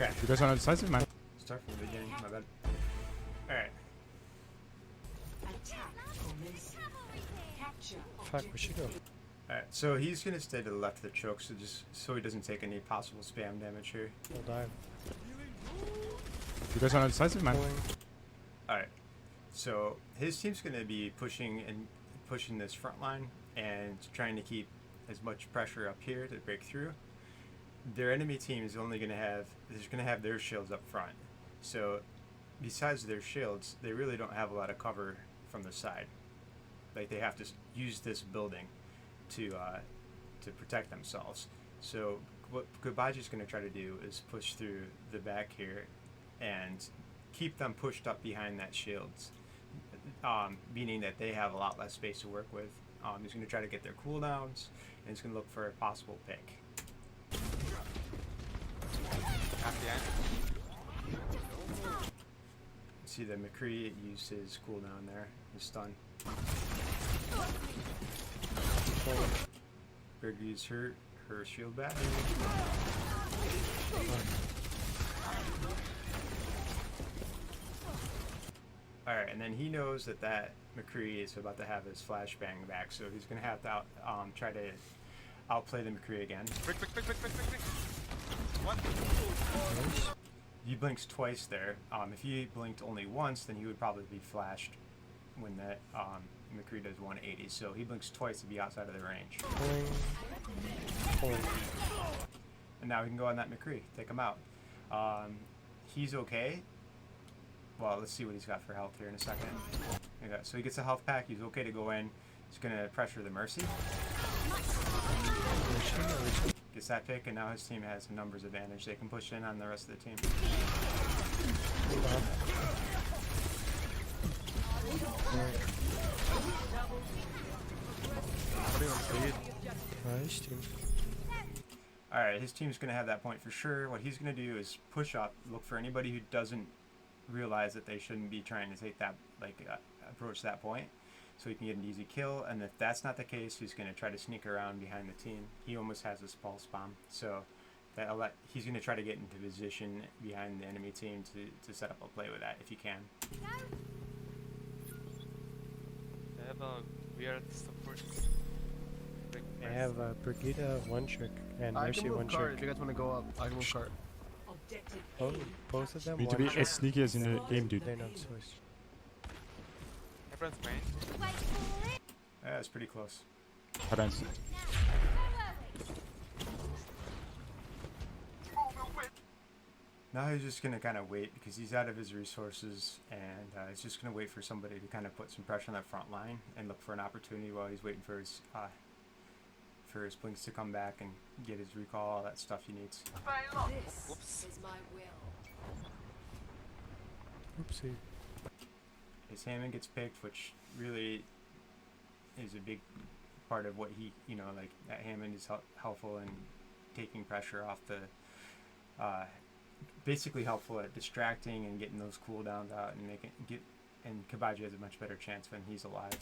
Okay. You guys want to decisive, man? Start from the beginning, my bad. Alright. Fuck, we should go. Alright, so he's gonna stay to the left of the choke, so just so he doesn't take any possible spam damage here. We'll dive. You guys want to decisive, man? Alright. So his team's gonna be pushing this front line and trying to keep as much pressure up here to break through. Their enemy team is only gonna have their shields up front. So besides their shields, they really don't have a lot of cover from the side. Like they have to use this building to protect themselves. So what Kabaji's going to try to do is push through the back here and keep them pushed up behind that shields, meaning that they have a lot less space to work with. He's going to try to get their cooldowns, and he's going to look for a possible pick. See the McCree used his cooldown there, his stun. Brig used her shield back. Alright, and then he knows that McCree is about to have his flashbang back, so he's going to have to try to outplay the McCree again. Quick. One. He blinks twice there. If he blinked only once, then he would probably be flashed when that McCree does 180. So he blinks twice to be outside of the range. And now we can go on that McCree, take him out. He's okay. Well, let's see what he's got for health here in a second. Okay, so he gets a health pack. He's okay to go in. He's gonna pressure the Mercy. Gets that pick, and now his team has a numbers advantage. They can push in on the rest of the team. Nice team. Alright, his team's going to have that point for sure. What he's going to do is push up, look for anybody who doesn't realize that they shouldn't be trying to take that, approach that point, so he can get an easy kill. And if that's not the case, he's going to try to sneak around behind the team. He almost has a pulse bomb, so he's going to try to get into position behind the enemy team to set up a play with that if he can. They have a weird support. I have Brigida one trick and Mercy one If trick. you guys want to go up, I can move cart. Both of them You need to one be trick. as sneaky as in the game, dude. They're not Swiss. Everyone's main. Yeah, that's pretty close. Hold on. Now he's just going to kind of wait because he's out of his resources, and he's just going to wait for somebody to kind of put some pressure on that front line and look for an opportunity while he's waiting for his blinks to come back and get his recall, all that stuff he needs. Whoops. Is my will. Oopsie. His Hammond gets picked, which really is a big part of what he, that Hammond is helpful in taking pressure off the, basically helpful at distracting and getting those cooldowns out and and Kabaji has a much better chance when he's alive.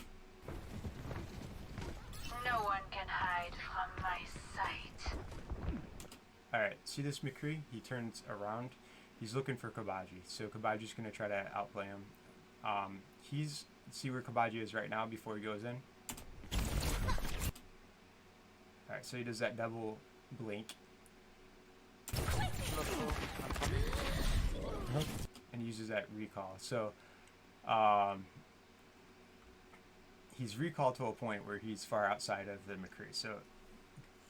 No one can hide from my sight. Alright, see this McCree? He turns around. He's looking for Kabaji, so Kabaji's going to try to outplay him. See where Kabaji is right now before he goes in? Alright, so he does that double blink. And uses that recall. So, he's recalled to a point where he's far outside of the McCree. So,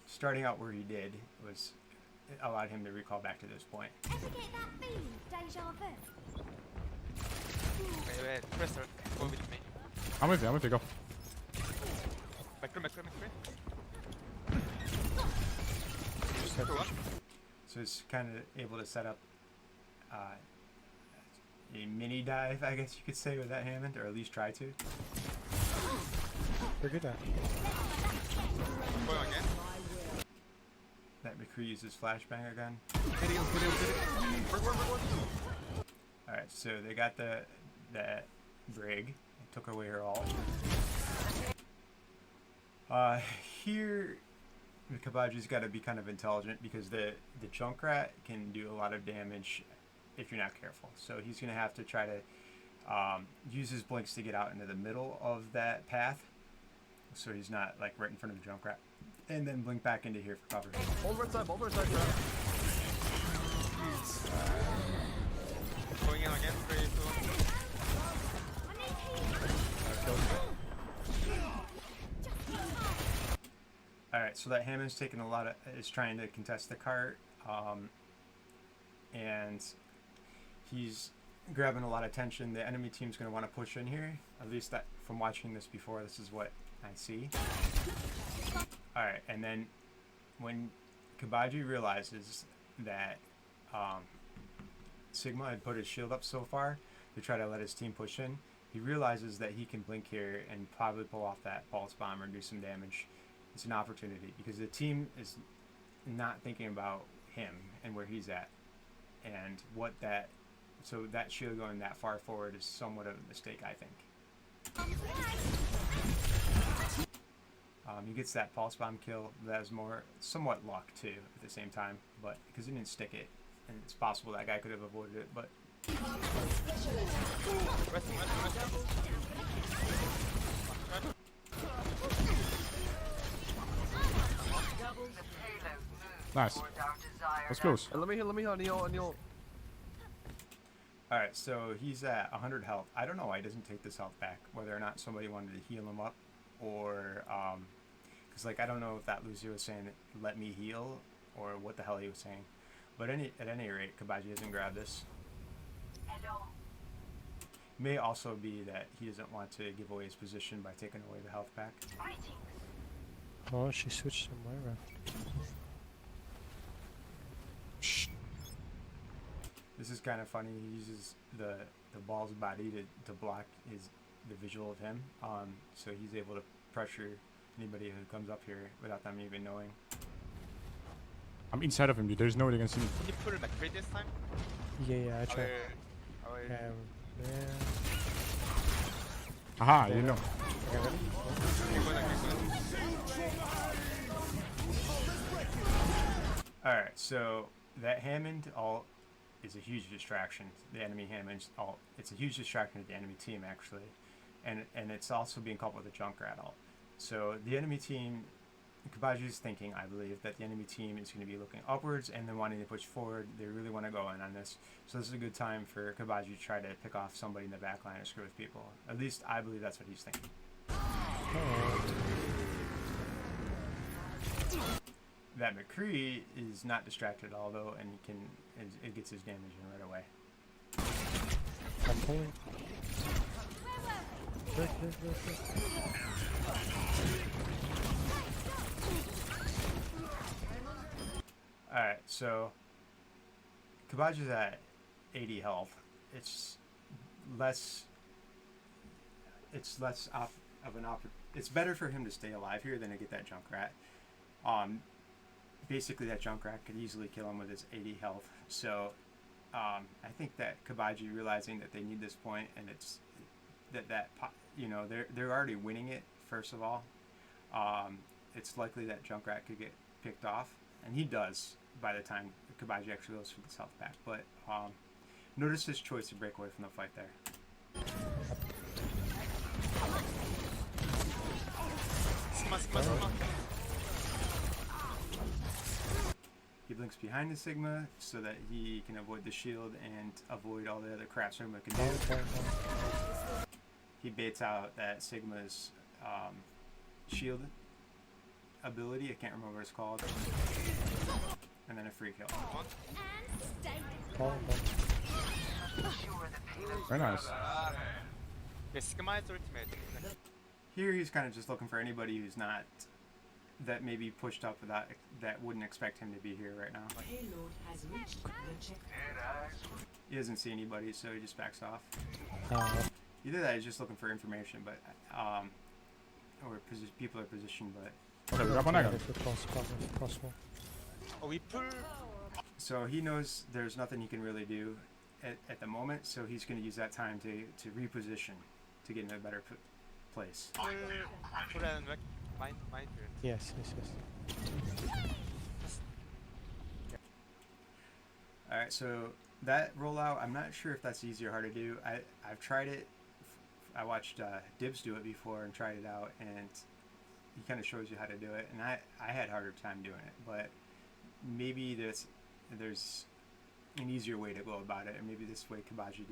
starting out where he did was allowed him to recall back to this point. Wait, press her. Go with me. I'm with you, go. McCree. So he's kind of able to set up a mini dive, I guess you could say, with that Hammond, or at least try to. Brigida. Going again. That McCree uses flashbang again. Video. Alright, so they got that Brig. They took away her ult. Here, the Kabaji's got to be kind of intelligent because the Junkrat can do a lot of damage if you're not careful. So he's going to have to try to use his blinks to get out into the middle of that path, so he's not like right in front of the Junkrat, and then blink back into here for cover. Hold right side, trap. Going in again, 3, 2. Alright, so that Hammond's taking a lot of, is trying to contest the cart, and he's grabbing a lot of tension. The enemy team's going to want to push in here, at least that from watching this before, this is what I see. Alright, and then when Kabaji realizes that Sigma had put his shield up so far to try to let his team push in, he realizes that he can blink here and probably pull off that pulse bomb or do some damage. It's an opportunity because the team is not thinking about him and where he's at, and what that, so that shield going that far forward is somewhat of a mistake, I think. He gets that pulse bomb kill. That was more somewhat luck too at the same time, but because he didn't stick it, and it's possible that guy could have avoided it, but Nice. Let's close. Let me heal, Neil. alright, so he's at 100 health. I don't know why he doesn't take this health back, whether or not somebody wanted to heal him up, or because like I don't know if that loser was saying let me heal or what the hell he was saying, but at any rate, Kabaji doesn't grab this. May also be that he doesn't want to give away his position by taking away the health pack. Oh, she switched to Moira. This is kind of funny. He uses the ball's body to block the visual of him, so he's able to pressure anybody who comes up here without them even knowing. I'm inside of him, dude. There's no way they can see me. Can you put it like this time? Yeah, I tried. Yeah. Aha, you know. Alright, so that Hammond ult is a huge distraction. The enemy Hammond's ult. It's a huge distraction to the enemy team, actually. And it's also being coupled with the Junkrat ult. So the enemy team, Kabaji's thinking, I believe, that the enemy team is going to be looking upwards and then wanting to push forward. They really want to go in on this. So this is a good time for Kabaji to try to pick off somebody in the back line or screw with people. At least I believe that's what he's thinking. That McCree is not distracted at all, though, and it gets his damage in right away. I'm pulling. Alright, so Kabaji's at 80 health. It's less of an it's better for him to stay alive here than to get that Junkrat. Basically that Junkrat could easily kill him with his 80 health. So I think that Kabaji realizing that they need this point, and it's you know, they're already winning it. First of all, it's likely that Junkrat could get picked off, and he does by the time Kabaji actually goes for this health pack. But notice his choice to break away from the fight there. He blinks behind the Sigma so that he can avoid the shield and avoid all the other crap Sigma can do. He baits out that Sigma's shield ability. I can't remember what it's called. And then a free kill. Very nice. Yeah, Sigma is ultimate. Here he's kind of just looking for anybody who's not, that maybe pushed up without, that wouldn't expect him to be here right now. He doesn't see anybody, so he just backs off. Either that, he's just looking for information, but or people are positioned, but. Okay, we got one item. Oh, we pull. So he knows there's nothing he can really do at the moment, so he's going to use that time to reposition to get in a better place. Pull and Mine turn. Yes, yes, yes. Alright, so that rollout, I'm not sure if that's easy or hard to do. I've tried it. I watched Dibs do it before and tried it out, and he kind of shows you how to do it. And I had a harder time doing it, but maybe there's an easier way to go about it, and maybe this way Kabaji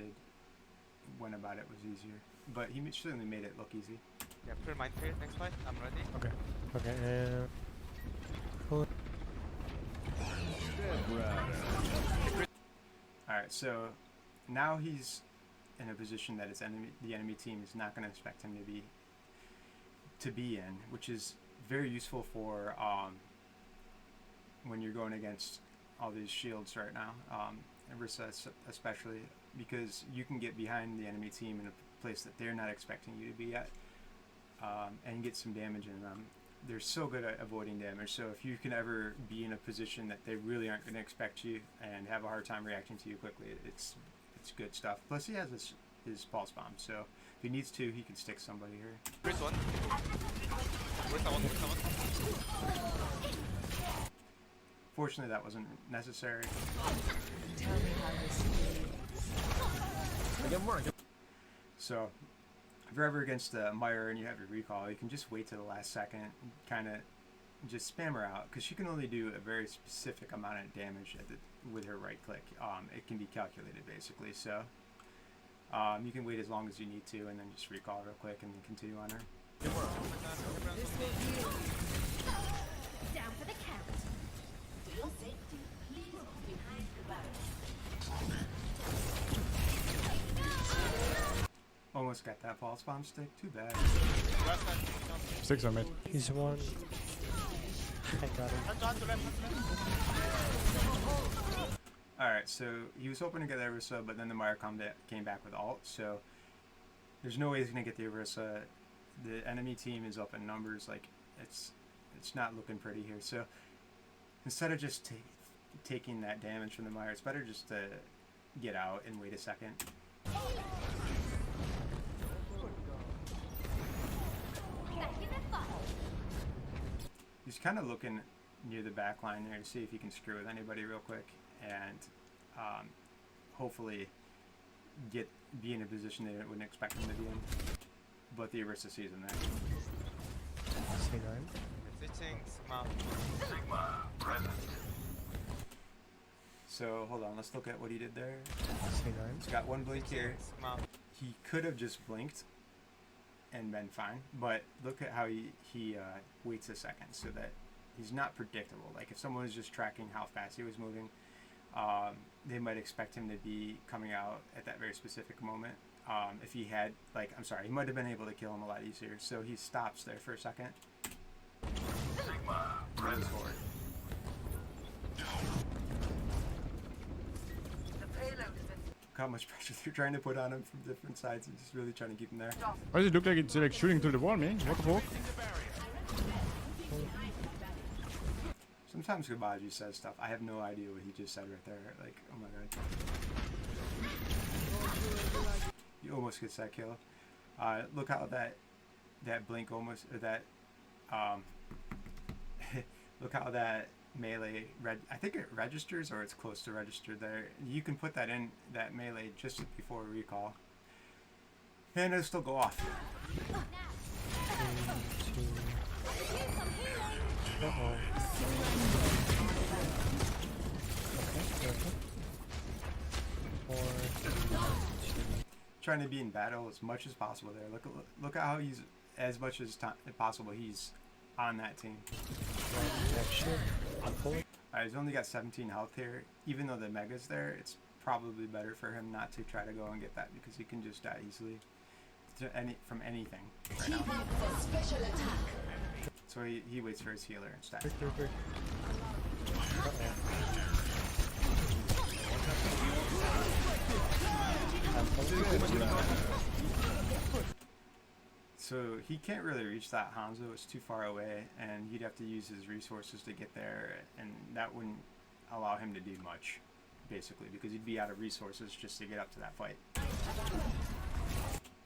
went about it was easier. But he certainly made it look easy. Yeah, put mine turn next fight. I'm ready. Okay. Okay. Cool. Alright, so now he's in a position that the enemy team is not going to expect him to be in, which is very useful for when you're going against all these shields right now, and Rissa especially, because you can get behind the enemy team in a place that they're not expecting you to be at, and get some damage in them. They're so good at avoiding damage, so if you can ever be in a position that they really aren't going to expect you and have a hard time reacting to you quickly, it's good stuff. Plus he has his pulse bomb, so if he needs to, he can stick somebody here. First one. Where's someone? Fortunately that wasn't necessary. Again, more. So if you're ever against a Myra and you have your recall, you can just wait to the last second and kind of just spam her out, because she can only do a very specific amount of damage with her right click. It can be calculated basically, so you can wait as long as you need to and then just recall real quick and then continue on her. Down for the count. Real safety. Please behind the barrel. Almost got that pulse bomb stick, too bad. 6 on mid. He's one. I got him. Alright, so he was hoping to get the Orisa, but then the Myra came back with ult, so there's no way he's going to get the Orisa. The enemy team is up in numbers, like, it's not looking pretty here, so instead of just taking that damage from the Myra, it's better just to get out and wait a second. He's kind of looking near the back line there to see if he can screw with anybody real quick, and hopefully be in a position they wouldn't expect him to be in. But the Orisa sees him there. C9. Switching, Sigma present. So hold on, let's look at what he did there. C9. He's got one blink here. Sigma. He could have just blinked and been fine, but look at how he waits a second so that he's not predictable. Like if someone was just tracking how fast he was moving, they might expect him to be coming out at that very specific moment. If he had, he might have been able to kill him a lot easier. So he stops there for a second. Sigma Runs forward. The payload has been Look how much pressure they're trying to put on him from different sides and just really trying to keep him there. Why does it look like it's like shooting through the wall, man? What the fuck? Sometimes Kabaji says stuff. I have no idea what he just said right there. Like, oh my god. He almost gets that kill. Look how that blink almost, or that, look how that melee, I think it registers or it's close to registered there. You can put that in, that melee, just before recall. And it'll still go off. Uh-oh. Trying to be in battle as much as possible there. Look at how he's, as much as possible, he's on that team. He's only got 17 health here. Even though the Mega's there, it's probably better for him not to try to go and get that, because he can just die easily from anything right now. So he waits for his healer instead. So he can't really reach that Hanzo, it's too far away, and he'd have to use his resources to get there, and that wouldn't allow him to do much, basically, because he'd be out of resources just to get up to that fight.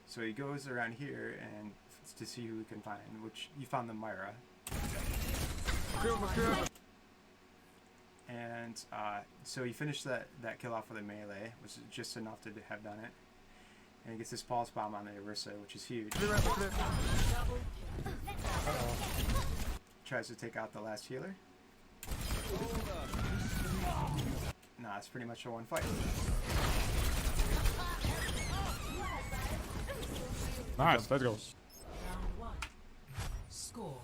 So he goes around here and to see who we can find, which you found the Myra. And so he finished that kill off with a melee, which is just enough to have done it. And he gets this pulse bomb on the Orisa, which is huge. Tries to take out the last healer. Nah, it's pretty much a one fight. Nice, let's go. Round one. Score.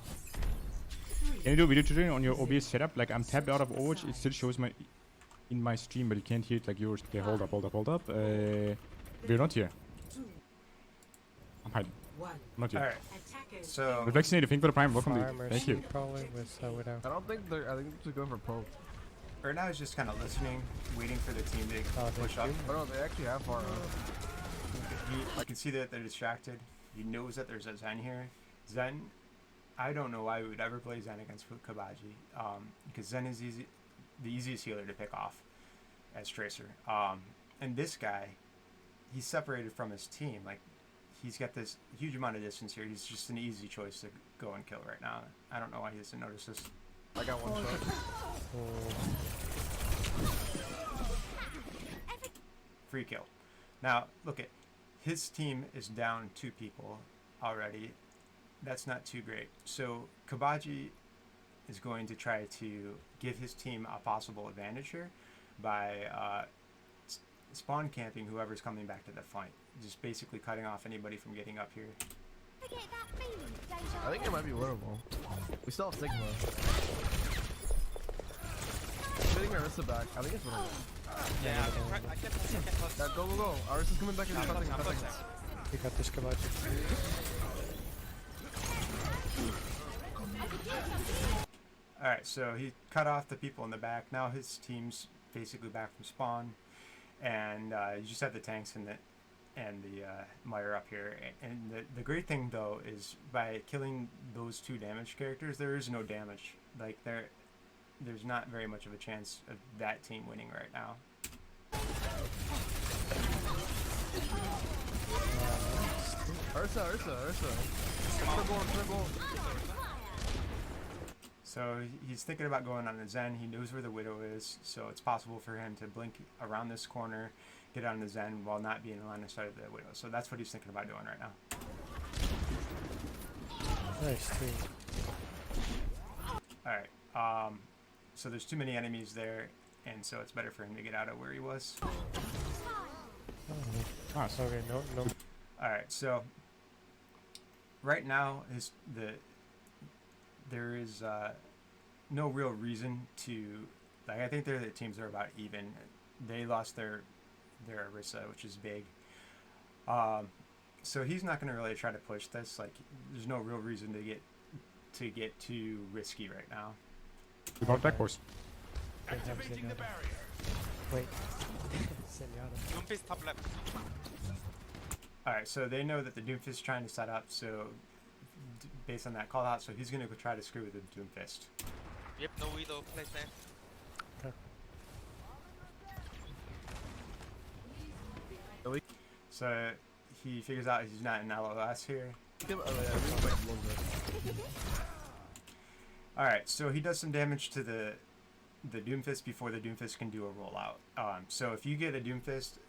Can you do video tutorial on your OBS setup? Like I'm tapped out of Overwatch, it still shows my in my stream, but you can't hear it like yours. Okay, hold up. We're not here. I'm hiding. One. I'm not here. Alright, Attackers. so Vaccinated, thank you for the prime. Welcome, dude. Farmers Thank you. probably with Widow. I don't think they're. I think they're going for Pope. right now he's just kind of listening, waiting for the team to Oh, they push up. do? Oh no, they actually have far. I can see that they're distracted. He knows that there's a Zen here. Zen, I don't know why we would ever play Zen against Kabaji, because Zen is the easiest healer to pick off as Tracer. And this guy, he's separated from his team. Like, he's got this huge amount of distance here. He's just an easy choice to go and kill right now. I don't know why he doesn't notice this. I got one shot. Free kill. Now, look at his team is down 2 people already. That's not too great. So Kabaji is going to try to give his team a possible advantage here by spawn camping whoever's coming back to the fight. Just basically cutting off anybody from getting up here. I think it might be winnable. We still have Sigma. Getting Arissa back. I think it's winnable. Yeah, I can't touch. Yeah, go. Arissa's coming back in nothing. We got this Kabaji. Alright, so he cut off the people in the back. Now his team's basically back from spawn. And you just have the tanks and the Meyer up here. And the great thing, though, is by killing those 2 damage characters, there is no damage. Like, there's not very much of a chance of that team winning right now. Arissa. Triple. So he's thinking about going on the Zen. He knows where the Widow is, so it's possible for him to blink around this corner, get on the Zen while not being in line of sight of the Widow. So that's what he's thinking about doing right now. Nice too. Alright, so there's too many enemies there, and so it's better for him to get out of where he was. Nice. Okay, no. Alright, so right now there is no real reason to, like, I think the teams are about even. They lost their Orisa, which is big. So he's not going to really try to push this. Like, there's no real reason to get too risky right now. We got back horse. Activating the barrier. Wait. Zenyatta. Doomfist top left. Alright, so they know that the Doomfist is trying to set up, so based on that call out, so he's going to go try to screw with the Doomfist. Yep, no Widow, place there. So he figures out he's not in LOS here. Alright, so he does some damage to the Doomfist before the Doomfist can do a rollout. So if you get a Doomfist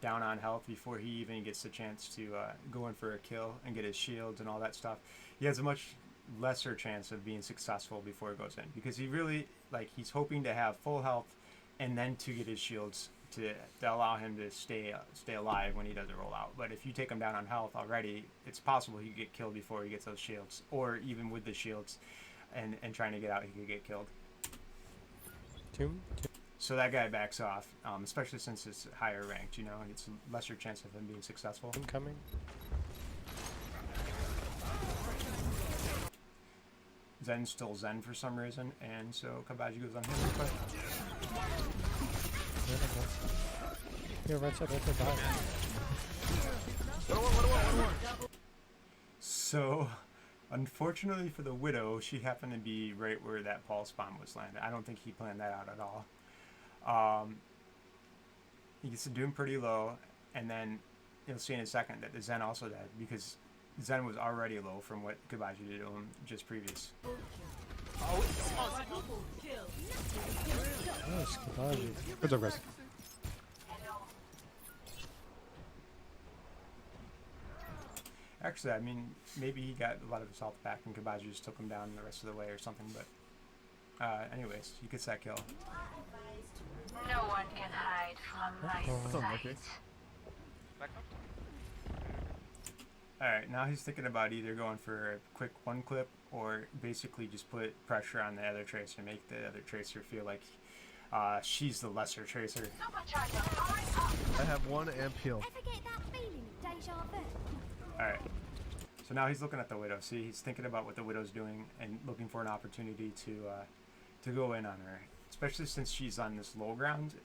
down on health before he even gets the chance to go in for a kill and get his shields and all that stuff, he has a much lesser chance of being successful before it goes in, because he really, like, he's hoping to have full health and then to get his shields to allow him to stay alive when he does a rollout. But if you take him down on health already, it's possible he could get killed before he gets those shields, or even with the shields and trying to get out, he could get killed. Tomb? So that guy backs off, especially since it's higher ranked, you know, it's a lesser chance of him being successful. Tomb coming? Zen's still Zen for some reason, and so Kabaji goes on him real quick. Here, right side, behind. So, unfortunately for the Widow, she happened to be right where that pulse bomb was landed. I don't think he planned that out at all. He gets the Doom pretty low, and then you'll see in a second that the Zen also died, because Zen was already low from what Kabaji did to him just previous. Nice, Kabaji. Good job, guys. Actually, I mean, maybe he got a lot of his health back and Kabaji just took him down the rest of the way or something, but anyways, he gets that kill. No one can hide from my That's unlucky. Back up. Alright, now he's thinking about either going for a quick one clip or basically just put pressure on the other tracer, make the other tracer feel like she's the lesser tracer. supercharger powering up. I have 1 amp heal. Ever get that feeling of deja vu? Alright, so now he's looking at the Widow. See, he's thinking about what the Widow's doing and looking for an opportunity to go in on her. Especially since she's on this low ground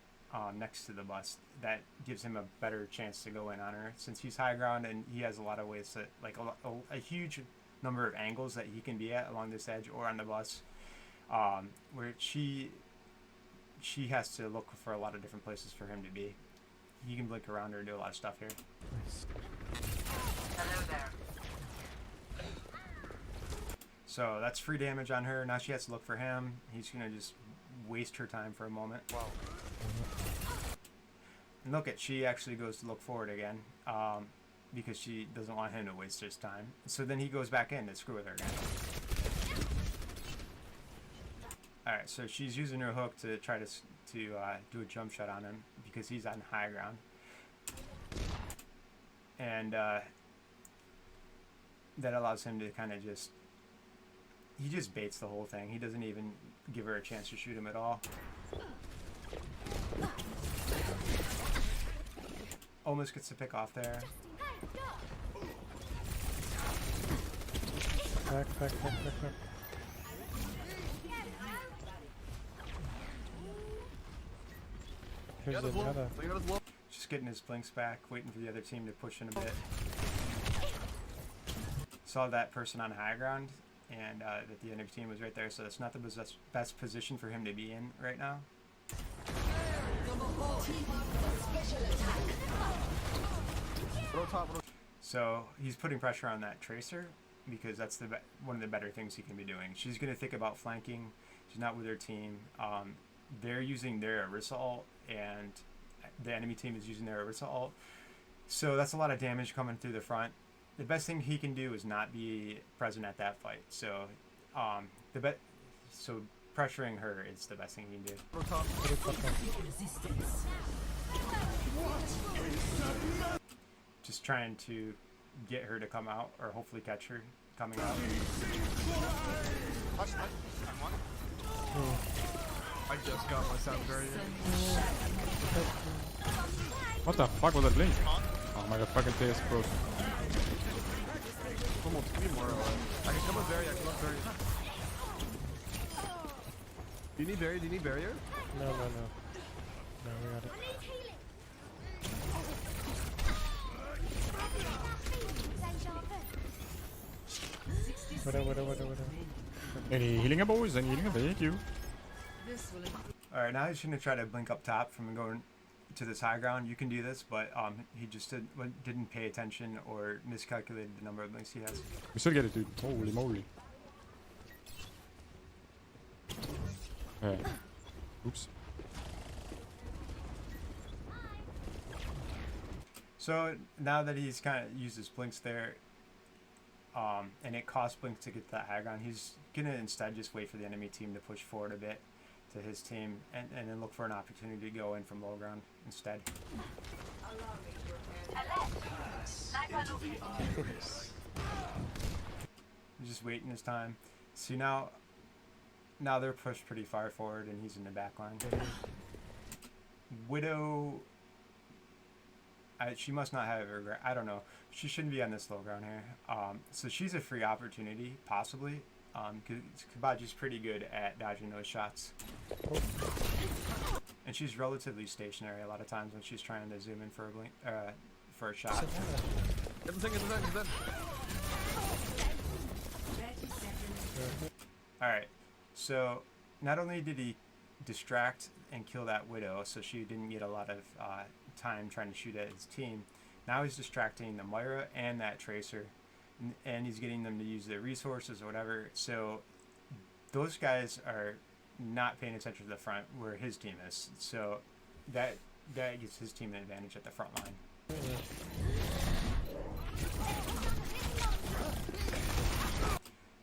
next to the bus. That gives him a better chance to go in on her. Since he's high ground and he has a lot of ways to, like a huge number of angles that he can be at along this edge or on the bus. Where she has to look for a lot of different places for him to be. He can blink around her and do a lot of stuff here. Nice. Hello there. So that's free damage on her. Now she has to look for him. He's gonna just waste her time for a moment. Wow. And look at, she actually goes to look forward again, because she doesn't want him to waste his time. So then he goes back in to screw with her again. Alright, so she's using her hook to try to do a jump shot on him because he's on high ground. And that allows him to kind of just, he just baits the whole thing. He doesn't even give her a chance to shoot him at all. Almost gets the pick off there. Back. You Here's got his low. another. You got his low. Just getting his blinks back, waiting for the other team to push in a bit. Saw that person on high ground, and that the other team was right there, so that's not the best position for him to be in right now. Roll top, roll. So he's putting pressure on that tracer because that's one of the better things he can be doing. She's going to think about flanking. She's not with her team. They're using their Orisa ult, and the enemy team is using their Orisa ult. So that's a lot of damage coming through the front. The best thing he can do is not be present at that fight. So so pressuring her is the best thing he can do. Roll top. Just trying to get her to come out, or hopefully catch her coming out. Touch. I'm one. I just got my sound barrier. What the fuck was that blink? Oh my god, fucking TS broke. Almost 3 more. I can come with barrier. I can come with barrier. Do you need barrier? Do you need barrier? No, we got it. Whatever. Any healing up, boys? Any healing up? Thank you. Alright, now he's going to try to blink up top from going to this high ground. You can do this, but he just didn't pay attention or miscalculated the number of blinks he has. We still get it, dude. Holy moly. Oops. So now that he's kind of used his blinks there, and it costs Blink to get that high ground, he's going to instead just wait for the enemy team to push forward a bit to his team, and then look for an opportunity to go in from low ground instead. He's just waiting his time. See, now they're pushed pretty far forward, and he's in the back line. Widow, she must not have her, I don't know. She shouldn't be on this low ground here. So she's a free opportunity, possibly. Because Kabaji's pretty good at dodging those shots. And she's relatively stationary a lot of times when she's trying to zoom in for a blink, for a shot. Get the thing. Alright, so not only did he distract and kill that Widow, so she didn't get a lot of time trying to shoot at his team, now he's distracting the Moira and that Tracer and he's getting them to use their resources or whatever. So those guys are not paying attention to the front where his team is. So that gives his team an advantage at the front line.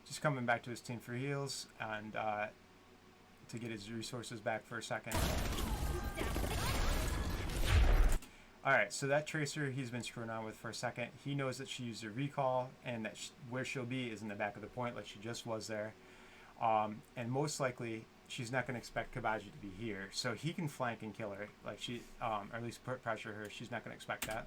Just coming back to his team for heals and to get his resources back for a second. Alright, so that Tracer he's been screwing on with for a second. He knows that she used her recall and that where she'll be is in the back of the point like she just was there. And most likely she's not going to expect Kabaji to be here. So he can flank and kill her. Like she, or at least put pressure her. She's not going to expect that.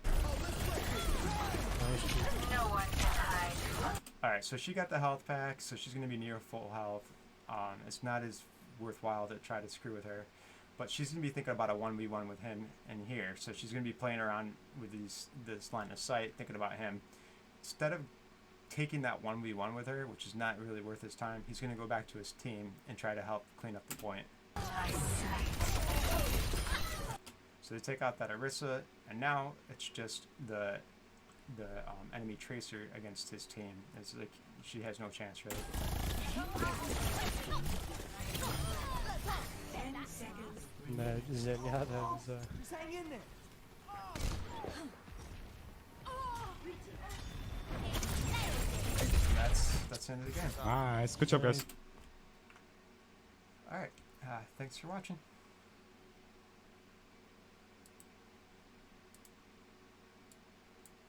Alright, so she got the health pack, so she's going to be near full health. It's not as worthwhile to try to screw with her. But she's going to be thinking about a 1v1 with him in here. So she's going to be playing around with this line of sight, thinking about him. Instead of taking that 1v1 with her, which is not really worth his time, he's going to go back to his team and try to help clean up the point. So they take out that Orisa, and now it's just the enemy Tracer against his team. It's like she has no chance really. 10 seconds. Zenyatta was Just hang in there. And that's the end of the game. Nice. Good job, guys. Alright, thanks for watching.